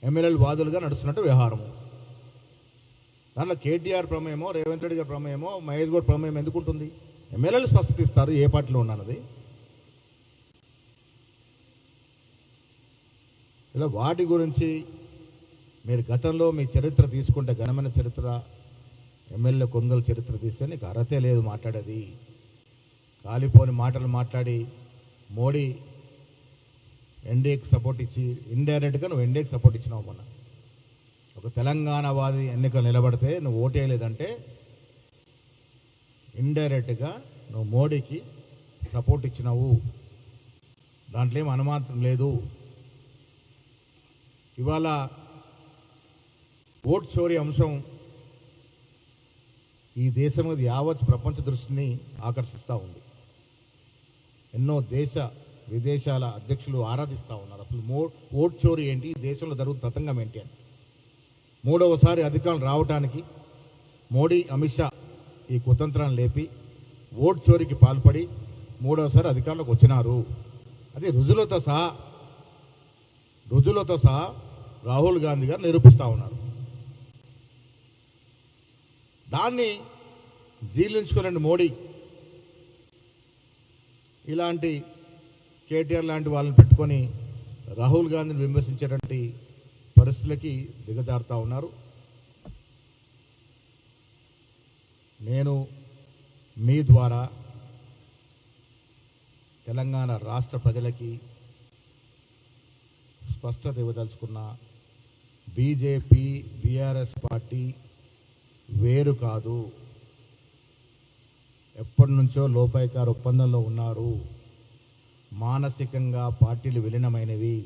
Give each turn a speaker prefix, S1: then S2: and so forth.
S1: ఎమ్మెల్యేలు వాదులుగా నడుస్తున్నట్టు వ్యవహారము. దాంట్లో కేటీఆర్ ప్రమేయమో, రేవంత్ రెడ్డి గారి ప్రమేయమో, మహేష్ గౌడ్ ప్రమేయం ఎందుకుంటుంది? ఎమ్మెల్యేలు స్పష్టత ఇస్తారు ఏ పార్టీలో ఉన్నది. ఇలా వాటి గురించి మీరు గతంలో మీ చరిత్ర తీసుకుంటే, ఘనమైన చరిత్ర, ఎమ్మెల్యే కొనుగోలు చరిత్ర తీస్తే నీకు అర్హతే లేదు మాట్లాడేది. కాలిపోని మాటలు మాట్లాడి మోడీ ఎన్డీఏకి సపోర్ట్ ఇచ్చి ఇండైరెక్ట్గా నువ్వు ఎన్డీఏకి సపోర్ట్ ఇచ్చినావు. మొన్న ఒక తెలంగాణవాది ఎన్నికలు నిలబడితే నువ్వు ఓటేయలేదంటే ఇండైరెక్ట్గా నువ్వు మోడీకి సపోర్ట్ ఇచ్చినావు. దాంట్లో ఏం అనుమానం లేదు. ఇవాళ ఓట్ చోరీ అంశం ఈ దేశం మీద యావత్ ప్రపంచ దృష్టిని ఆకర్షిస్తూ ఉంది. ఎన్నో దేశ విదేశాల అధ్యక్షులు ఆరాధిస్తూ ఉన్నారు. అసలు ఓట్ చోరీ ఏంటి, ఈ దేశంలో జరుగుతున్న తతంగం ఏంటి అని. మూడవసారి అధికారం రావడానికి మోడీ, అమిత్ షా ఈ కుతంత్రాన్ని లేపి ఓట్ చోరీకి పాల్పడి మూడవసారి అధికారంలోకి వచ్చినారు. అది రుజువులతో సహా రాహుల్ గాంధీ గారు నిరూపిస్తూ ఉన్నారు. దాన్ని జీర్ణించుకోలేండి మోడీ ఇలాంటి కేటీఆర్ లాంటి వాళ్ళని పెట్టుకొని రాహుల్ గాంధీని విమర్శించేటువంటి పరిస్థితులకి దిగజారుతూ ఉన్నారు. నేను మీ ద్వారా తెలంగాణ రాష్ట్ర ప్రజలకి స్పష్టత ఇవ్వదలుచుకున్న, బీజేపీ బీఆర్ఎస్ పార్టీ వేరు కాదు. ఎప్పటి నుంచో లోపాయికార ఒప్పందంలో ఉన్నారు. మానసికంగా పార్టీలు విలీనమైనవి.